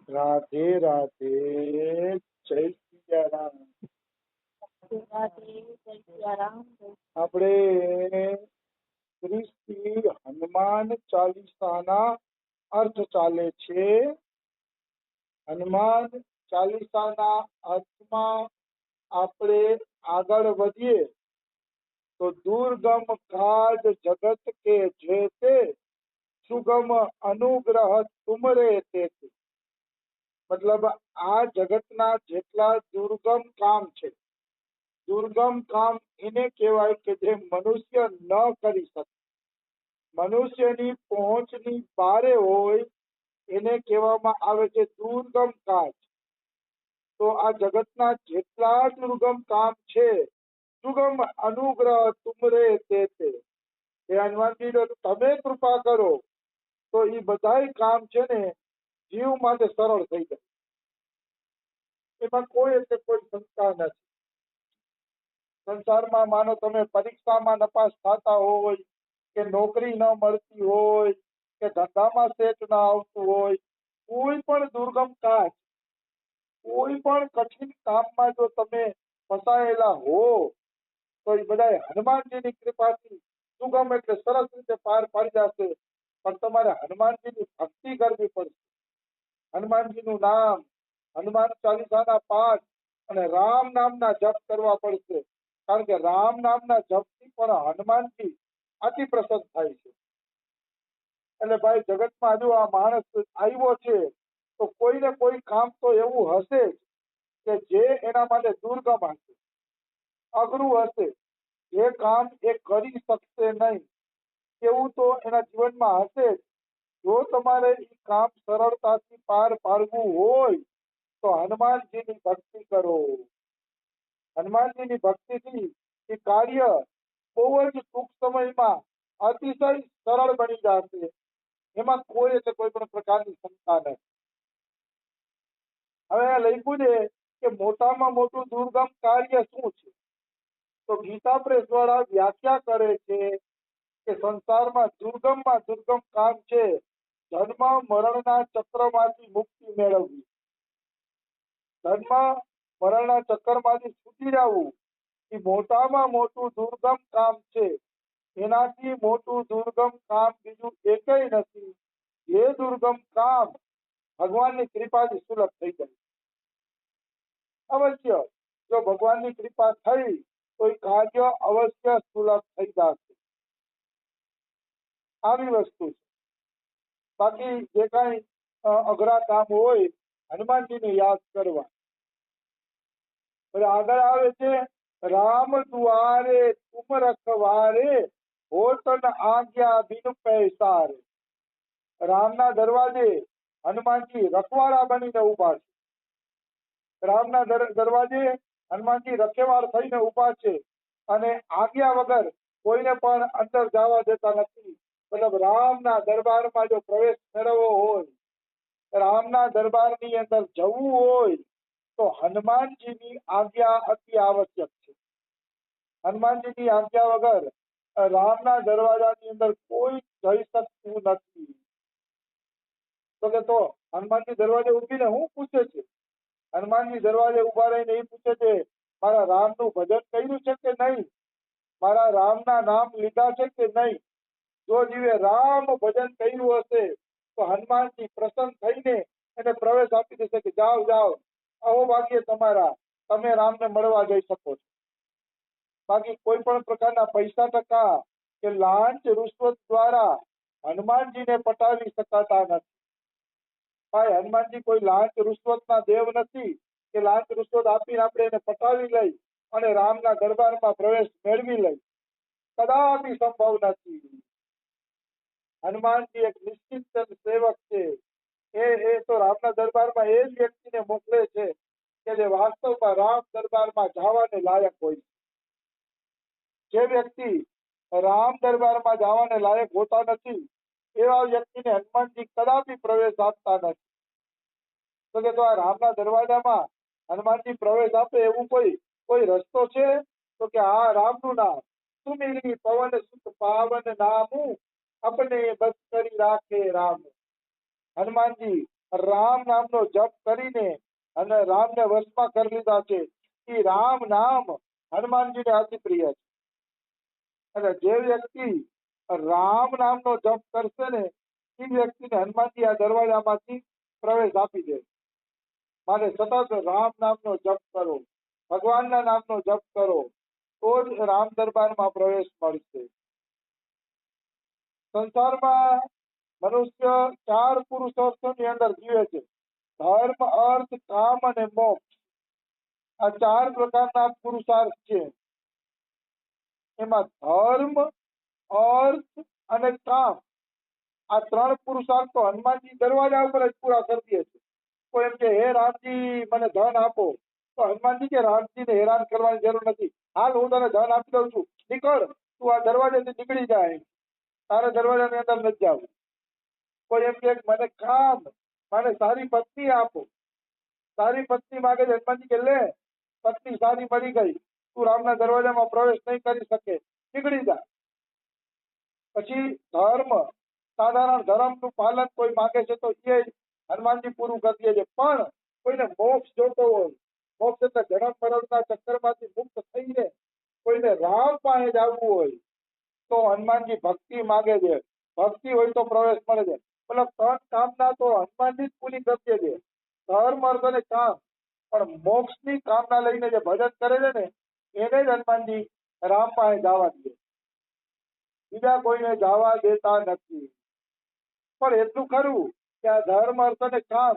રાધે રાધે. જય સિયારામ. આપણે શ્રી હનુમાન ચાલીસાના અર્થ ચાલે છે. હનુમાન ચાલીસાના અર્થમાં આપણે આગળ વધીએ તો દુર્ગમ કાજ જગત કે જેતે સુગમ અનુગ્રહ તુમરે તે. મતલબ આ જગતના જેટલા દુર્ગમ કામ છે, દુર્ગમ કામ એને કહેવાય કે જે મનુષ્ય ન કરી શકે, મનુષ્યની પહોંચની બારે હોય, એને કહેવામાં આવે છે દુર્ગમ કાજ. તો આ જગતના જેટલા દુર્ગમ કામ છે, સુગમ અનુગ્રહ તુમરે તે હનુમાનજી તમે કૃપા કરો તો એ બધાય કામ છે ને જીવ માટે સરળ થઈ જાય. એમાં કોઈ એટલે કોઈ શંકા નથી. સંસારમાં માનો તમે પરીક્ષામાં નપાસ થતા હોય, કે નોકરી ન મળતી હોય, કે ધંધામાં સેટ ન આવતું હોય, કોઈ પણ દુર્ગમ કાજ, કોઈ પણ કઠિન કામમાં જો તમે ફસાયેલા હો તો એ બધા હનુમાનજીની કૃપાથી સુગમ એટલે સરસ રીતે પાર પાડી જશે. પણ તમારે હનુમાનજીની ભક્તિ કરવી પડશે. હનુમાનજીનું નામ, હનુમાન ચાલીસાના પાઠ અને રામ નામના જપ કરવા પડશે. કારણ કે રામ નામના જપથી પણ હનુમાનજી અતિ પ્રસન્ન થાય છે. એટલે ભાઈ જગતમાં જો આ માણસ આવ્યો છે તો કોઈ ને કોઈ કામ તો એવું હશે કે જે એના માટે દુર્ગમ હશે, અઘરું હશે, જે કામ એ કરી શકશે નહીં એવું તો એના જીવનમાં હશે. જો તમારે એ કામ સરળતાથી પાર પાડવું હોય તો હનુમાનજીની ભક્તિ કરો. હનુમાનજીની ભક્તિથી એ કાર્ય બહુ જ ટૂંક સમયમાં અતિશય સરળ બની જશે. એમાં કોઈ એટલે કોઈ પણ પ્રકારની શંકા નથી. હવે લખ્યું છે કે મોટામાં મોટું દુર્ગમ કાર્ય શું છે? તો ગીતા પ્રેસ દ્વારા વ્યાખ્યા કરે છે કે સંસારમાં દુર્ગમમાં દુર્ગમ કામ છે જન્મ મરણના ચક્રમાંથી મુક્તિ મેળવવી. જન્મ મરણના ચક્કરમાંથી છૂટી જવું એ મોટામાં મોટું દુર્ગમ કામ છે. એનાથી મોટું દુર્ગમ કામ બીજું એકેય નથી. એ દુર્ગમ કામ ભગવાનની કૃપાથી સુલભ થઈ જાય. અવશ્ય જો ભગવાનની કૃપા થઈ તો એ કાર્ય અવશ્ય સુલભ થઈ જશે. આવી વસ્તુ છે. બાકી જે કઈ અઘરા કામ હોય હનુમાનજીને યાદ કરવા. આગળ આવે છે રામ દુઆરે તુમ રખવારે હોતન આજ્ઞા બિન પૈસારે. રામના દરવાજે હનુમાનજી રખવાડા બનીને ઉભા છે. રામના દરવાજે હનુમાનજી રખેવાળ થઈને ઉભા છે અને આજ્ઞા વગર કોઈને પણ અંદર જવા દેતા નથી. મતલબ રામના દરબારમાં જો પ્રવેશ મેળવવો હોય, રામના દરબારની અંદર જવું હોય તો હનુમાનજીની આજ્ઞા અતિ આવશ્યક છે. હનુમાનજીની આજ્ઞા વગર રામના દરવાજાની અંદર કોઈ જઈ શકતું નથી. તો હનુમાનજી દરવાજે ઉભીને શું પૂછે છે? હનુમાનજી દરવાજે ઉભા રહીને એ પૂછે છે મારા રામનું ભજન કર્યું છે કે નહીં, મારા રામના નામ લીધા છે કે નહીં. જો જીવે રામ ભજન કર્યું હશે તો હનુમાનજી પ્રસન્ન થઈને એને પ્રવેશ આપી દેશે કે જાઓ જાઓ, અહો ભાગ્ય તમારા, તમે રામને મળવા જઈ શકો છો. બાકી કોઈ પણ પ્રકારના પૈસા ટકા કે લાંચ રૂશ્વત દ્વારા હનુમાનજીને પટાવી શકાતા નથી. ભાઈ હનુમાનજી કોઈ લાંચ રૂશ્વતના દેવ નથી કે લાંચ રૂશ્વત આપીને આપણે એને પટાવી લઈ અને રામના દરબારમાં પ્રવેશ મેળવી લઈ. કદાપી સંભવ નથી. હનુમાનજી એક નિશ્ચિત સેવક છે. એ તો રામના દરબારમાં એ જ વ્યક્તિને મોકલે છે કે જે વાસ્તવમાં રામ દરબારમાં જવાને લાયક હોય. જે વ્યક્તિ રામ દરબારમાં જવાને લાયક હોતા નથી એવા વ્યક્તિને હનુમાનજી કદાપી પ્રવેશ આપતા નથી. તો આ રામના દરવાજામાં હનુમાનજી પ્રવેશ આપે એવું કોઈ રસ્તો છે? તો કે આ રામનું નામ સુમિરી પવન સુત પાવન નામું, આપણે બસ કરી રાખે રામ. હનુમાનજી રામ નામનો જપ કરીને અને રામને વશમાં કરી લીધા છે. એ રામ નામ હનુમાનજીને અતિ પ્રિય છે. અને જે વ્યક્તિ રામ નામનો જપ કરશે ને એ વ્યક્તિને હનુમાનજી આ દરવાજામાંથી પ્રવેશ આપી દે. માટે સતત રામ નામનો જપ કરો, ભગવાનના નામનો જપ કરો, તો જ રામ દરબારમાં પ્રવેશ મળશે. સંસારમાં મનુષ્ય 4 પુરુષાર્થોની અંદર જીવે છે: ધર્મ, અર્થ, કામ અને મોક્ષ. આ 4 પ્રકારના પુરુષાર્થ છે. એમાં ધર્મ, અર્થ અને કામ, આ 3 પુરુષાર્થ તો હનુમાનજી દરવાજા ઉપર જ પૂરા કરી દે છે. કોઈ એમ કે હે રામજી મને ધન આપો, તો હનુમાનજી કે રામજીને હેરાન કરવાની જરૂર નથી. હાલ હું તને ધન આપી દઉં છું, નીકળ, તું આ દરવાજાથી નીકળી જાય, તારે દરવાજાની અંદર નથી જવું. કોઈ એમ કે મને કામ, મને સારી પત્ની આપો, સારી પત્ની માગે છે, હનુમાનજી કે લે, પત્ની સારી મળી ગઈ, તું રામના દરવાજામાં પ્રવેશ નહીં કરી શકે, નીકળી જા. પછી ધર્મ, સાધારણ ધર્મનું પાલન કોઈ માંગે છે તો એ હનુમાનજી પૂરું કરી દે છે. પણ કોઈને મોક્ષ જોતો હોય, મોક્ષ એટલે જન્મ મરણના ચક્કરમાંથી મુક્ત થઈને કોઈને રામ પાસે જવું હોય તો હનુમાનજી ભક્તિ માગે છે. ભક્તિ હોય તો પ્રવેશ મળે છે. મતલબ 3 કામના તો હનુમાનજી જ પૂરી કરી દે છે: ધર્મ, અર્થ અને કામ. પણ મોક્ષની કામના લઈને જે ભજન કરે છે ને એને જ હનુમાનજી રામ પાસે જવા દે, બીજા કોઈને જવા દેતા નથી. પણ એટલું ખરું કે આ ધર્મ, અર્થ અને કામ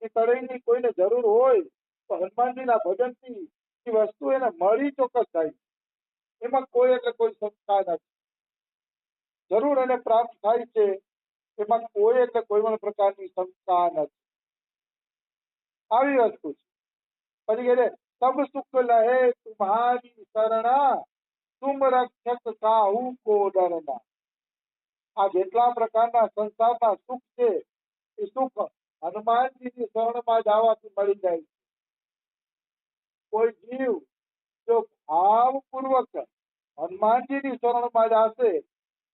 એ ત્રણેયની કોઈને જરૂર હોય તો હનુમાનજીના ભજનથી એ વસ્તુ એને મળી ચોક્કસ થાય. એમાં કોઈ એટલે કોઈ શંકા નથી. જરૂર એને પ્રાપ્ત થાય છે, એમાં કોઈ એટલે કોઈ પણ પ્રકારની શંકા નથી. આવી વસ્તુ છે. પછી કહે છે સબ સુખ લહે તુમ્હારી શરણા, તુમ રક્ષક કાહુ કો ડરના. આ જેટલા પ્રકારના સંસારના સુખ છે એ સુખ હનુમાનજીની શરણમાં જવાથી મળી જાય છે. કોઈ જીવ જો ભાવપૂર્વક હનુમાનજીની શરણમાં જશે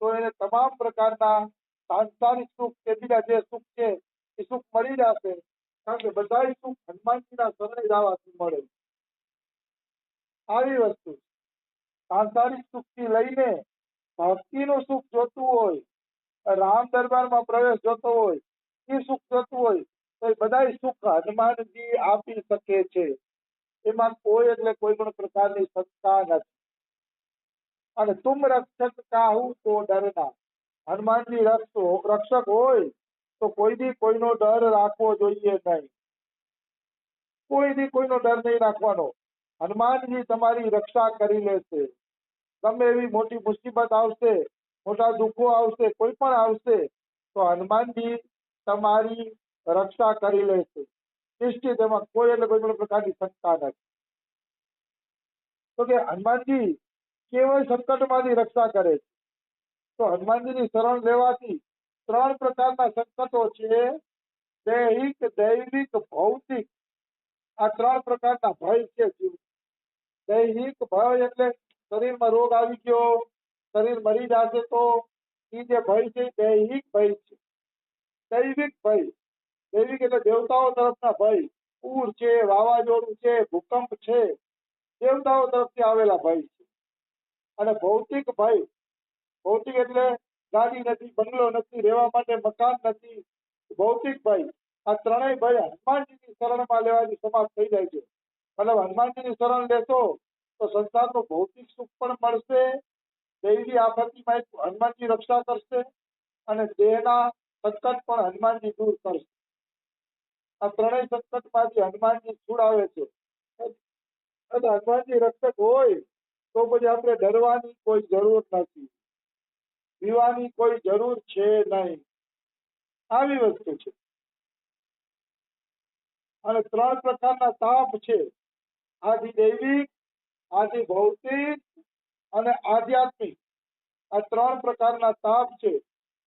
તો એને તમામ પ્રકારના સાંસારિક સુખ કે બીજા જે સુખ છે એ સુખ મળી જશે. કારણ કે બધા સુખ હનુમાનજીના શરણે જવાથી મળે. આવી વસ્તુ સાંસારિક સુખથી લઈને ભક્તિનું સુખ જોતું હોય, રામ દરબારમાં પ્રવેશ જોતો હોય, એ સુખ જોતું હોય તો એ બધા સુખ હનુમાનજી આપી શકે છે. એમાં કોઈ એટલે કોઈ પણ પ્રકારની શંકા નથી. અને તુમ રક્ષક કાહુ તો ડરના. હનુમાનજી રક્ષક હોય તો કોઈ દી કોઈનો ડર રાખવો જોઈએ નહીં. કોઈ દી કોઈનો ડર નહીં રાખવાનો. હનુમાનજી તમારી રક્ષા કરી લેશે. ગમે એવી મોટી મુસીબત આવશે, મોટા દુઃખો આવશે, કોઈ પણ આવશે તો હનુમાનજી તમારી રક્ષા કરી લેશે. નિશ્ચિત, એમાં કોઈ એટલે કોઈ પણ પ્રકારની શંકા નથી. તો કે હનુમાનજી કેવળ સંકટમાંથી રક્ષા કરે છે. તો હનુમાનજીની શરણ લેવાથી 3 પ્રકારના સંકટો છે: દૈહિક, દૈવિક, ભૌતિક. આ 3 પ્રકારના ભય છે જીવ. દૈહિક ભય એટલે શરીરમાં રોગ આવી ગયો, શરીર મરી જશે તો એ જે ભય છે દૈહિક ભય છે. દૈવિક ભય, દૈવિક એટલે દેવતાઓ તરફના ભય. પૂર છે, વાવાઝોડું છે, ભૂકંપ છે, દેવતાઓ તરફથી આવેલા ભય છે. અને ભૌતિક ભય, ભૌતિક એટલે ગાડી નથી, બંગલો નથી, રહેવા માટે મકાન નથી, ભૌતિક ભય. આ ત્રણેય ભય હનુમાનજીની શરણમાં લેવાથી સમાપ્ત થઈ જાય છે. મતલબ હનુમાનજીની શરણ લેશો તો સંસારનું ભૌતિક સુખ પણ મળશે, દૈવી આફતમાં હનુમાનજી રક્ષા કરશે અને દેહના સંકટ પણ હનુમાનજી દૂર કરશે. આ ત્રણેય સંકટમાંથી હનુમાનજી છોડાવે છે. અને હનુમાનજી રક્ષક હોય તો પછી આપણે ડરવાની કોઈ જરૂર નથી, પીવાની કોઈ જરૂર છે નહીં. આવી વસ્તુ છે. અને 3 પ્રકારના તાપ છે: આદિ દૈવિક, આદિ ભૌતિક અને આધ્યાત્મિક. આ 3 પ્રકારના તાપ છે.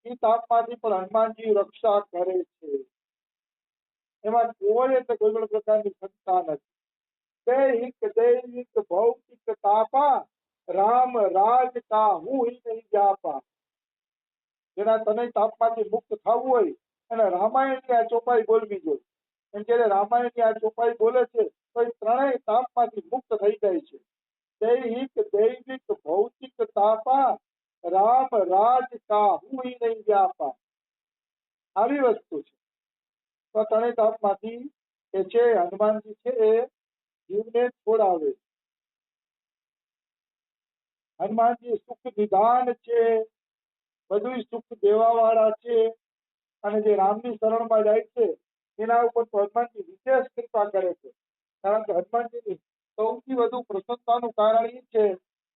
એ તાપમાંથી પણ હનુમાનજી રક્ષા કરે છે. એમાં કોઈ એટલે કોઈ પણ પ્રકારની શંકા નથી. દૈહિક, દૈવિક, ભૌતિક તાપા, રામ રાજ કાહુ નહીં વ્યાપા. જેના તને તાપમાંથી મુક્ત થવું હોય અને રામાયણની આ ચોપાઈ બોલવી જોઈએ. અને જ્યારે રામાયણની આ ચોપાઈ બોલે છે તો એ ત્રણેય તાપમાંથી મુક્ત થઈ જાય છે. દૈહિક દૈવિક ભૌતિક તાપા રામ રાજ કાહુ નહીં વ્યાપા. આવી વસ્તુ છે. તો ત્રણેય તાપમાંથી એ છે હનુમાનજી છે એ જીવને છોડાવે. હનુમાનજી સુખ નિધાન છે, બધું સુખ દેવા વાળા છે. અને જે રામની શરણમાં જાય છે એના ઉપર તો હનુમાનજી વિશેષ કૃપા કરે છે. કારણ કે હનુમાનજીની સૌથી વધુ પ્રસન્નતાનું કારણ એ છે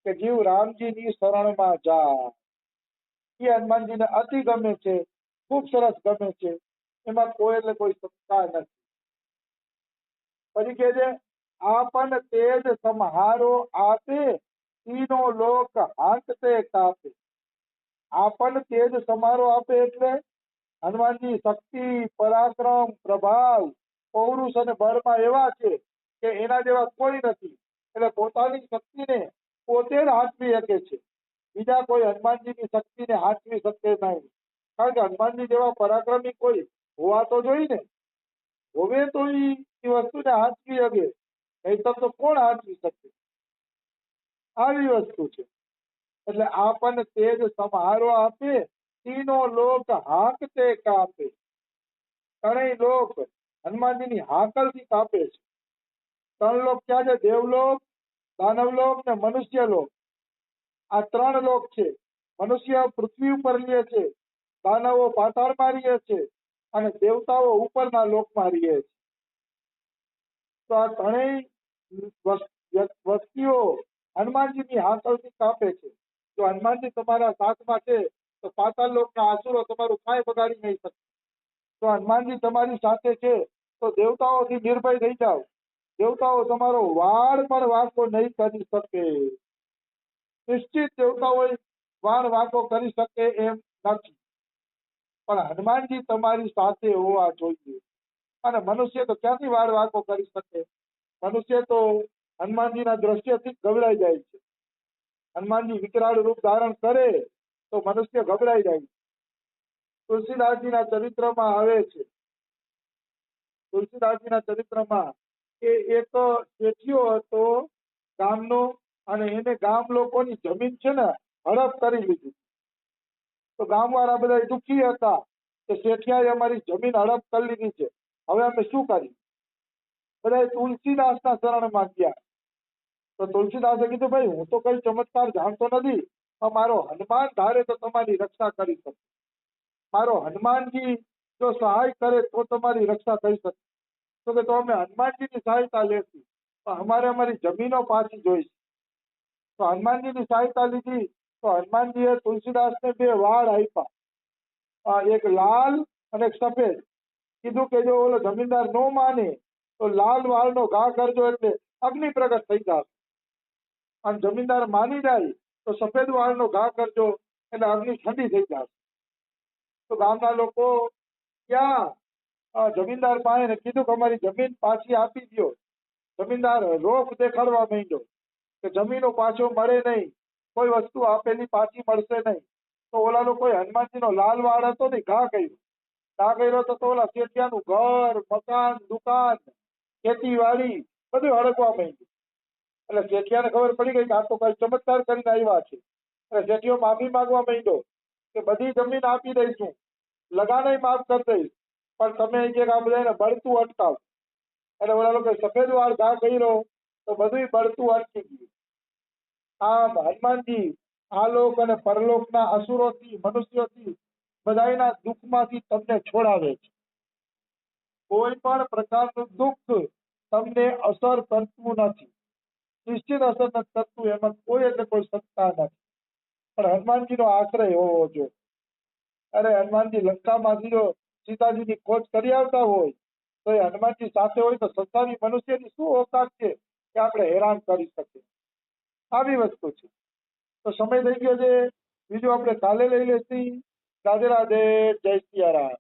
કે જીવ રામજીની શરણમાં જાય. એ હનુમાનજીને અતિ ગમે છે, ખૂબ સરસ ગમે છે. એમાં કોઈ એટલે કોઈ શંકા નથી. પછી કે છે આપન તેજ સમહારો આપે, તીનો લોક હાંકતે કાપે. આપન તેજ સમારો આપે એટલે હનુમાનજી શક્તિ, પરાક્રમ, પ્રભાવ, પૌરુષ અને બળમાં એવા છે કે એના જેવા કોઈ નથી. એટલે પોતાની શક્તિને પોતે જ હાંચવી શકે છે. બીજા કોઈ હનુમાનજીની શક્તિને હાંચવી શકે નહીં. કારણ કે હનુમાનજી જેવા પરાક્રમી કોઈ હોવા તો જોઈએ ને. હોવે તો એ વસ્તુને હાંચવી શકે, નહીતર તો કોણ હાંચવી શકે? આવી વસ્તુ છે. એટલે આપણ તેજ સમારો આપે, તીનો લોક હાંકતે કાપે. ત્રણેય લોક હનુમાનજીની હાકલથી કાપે છે. ત્રણ લોક ક્યાં છે? દેવલોક, દાનવલોક ને મનુષ્ય લોક. આ ત્રણ લોક છે. મનુષ્ય પૃથ્વી ઉપર રહે છે, દાનવો પાતાળમાં રહે છે અને દેવતાઓ ઉપરના લોકમાં રહે છે. તો આ ત્રણેય વસ્તીઓ હનુમાનજીની હાકલથી કાપે છે. જો હનુમાનજી તમારા સાથમાં છે તો પાતાળ લોકના આસુરો તમારું કાંઈ બગાડી નહીં શકે. જો હનુમાનજી તમારી સાથે છે તો દેવતાઓથી નિર્ભય થઈ જાઓ. દેવતાઓ તમારો વાળ પણ વાંકો નહીં કરી શકે. નિશ્ચિત દેવતાઓ વાળ વાંકો કરી શકે એમ નથી. પણ હનુમાનજી તમારી સાથે હોવા જોઈએ. અને મનુષ્ય તો ક્યાંથી વાળ વાંકો કરી શકે? મનુષ્ય તો હનુમાનજીના દ્રશ્યથી ગભરાઈ જાય છે. હનુમાનજી વિકરાળ રૂપ ધારણ કરે તો મનુષ્ય ગભરાઈ જાય. તુલસીદાસજીના ચરિત્રમાં આવે છે, તુલસીદાસજીના ચરિત્રમાં કે એક શેઠિયો હતો ગામનો, અને એને ગામ લોકોની જમીન છે ને હડપ કરી લીધી. તો ગામવાળા બધા દુઃખી હતા કે શેઠિયાએ અમારી જમીન હડપ કરી લીધી છે, હવે અમે શું કરીએ? બધા તુલસીદાસના શરણમાં ગયા. તો તુલસીદાસે કીધું ભાઈ હું તો કઈ ચમત્કાર જાણતો નથી, પણ મારો હનુમાન ધારે તો તમારી રક્ષા કરી શકે. મારો હનુમાનજી જો સહાય કરે તો તમારી રક્ષા થઈ શકે. તો કે તો અમે હનુમાનજીની સહાયતા લેશું, પણ અમારે અમારી જમીનો પાછી જોઈશે. તો હનુમાનજીની સહાયતા લીધી. તો હનુમાનજીએ તુલસીદાસને બે વાળ આપ્યા, એક લાલ અને એક સફેદ. કીધું કે જો ઓલો જમીનદાર ન માને તો લાલ વાળનો ઘા કરજો એટલે અગ્નિ પ્રગટ થઈ જશે, અને જમીનદાર માની જાય તો સફેદ વાળનો ઘા કરજો એટલે અગ્નિ ઠંડી થઈ જશે. તો ગામના લોકો ક્યાં જમીનદાર પાસે કીધું કે અમારી જમીન પાછી આપી દો. જમીનદાર રોફ દેખાડવા માંડ્યો કે જમીનો પાછો મળે નહીં, કોઈ વસ્તુ આપેલી પાછી મળશે નહીં. તો ઓલા લોકોએ હનુમાનજીનો લાલ વાળ હતો ને ઘા કર્યો. ઘા કર્યો તો ઓલા શેઠિયાનું ઘર, મકાન, દુકાન, ખેતીવાડી બધું હડકવા માંડ્યું. એટલે શેઠિયાને ખબર પડી ગઈ કે આ તો કઈ ચમત્કાર કરીને આવ્યા છે. એટલે શેઠિયો માફી માંગવા માંડ્યો કે બધી જમીન આપી દઈશું, લગાને માફ કરી દઈશ, પણ તમે આ બધાને બળતું અટકાવો. એટલે ઓલા લોકો સફેદ વાળ ઘા કર્યો તો બધું બળતું અટકી ગયું. આમ હનુમાનજી આલોક અને પરલોકના અસુરોથી, મનુષ્યોથી, બધાના દુઃખમાંથી તમને છોડાવે છે. કોઈ પણ પ્રકારનું દુઃખ તમને અસર કરતું નથી. નિશ્ચિત અસર નથી કરતું, એમાં કોઈ એટલે કોઈ સત્તા નથી. પણ હનુમાનજીનો આશ્રય હોવો જોઈએ. અરે હનુમાનજી લંકામાંથી જો સીતાજીની ખોજ કરી આવતા હોય તો એ હનુમાનજી સાથે હોય તો સંસારી મનુષ્યની શું ઓકાત છે કે આપણે હેરાન કરી શકીએ? આવી વસ્તુ છે. તો સમય થઈ ગયો છે, બીજું આપણે કાલે લઈ લેશી. રાધે રાધે, જય સિયારામ.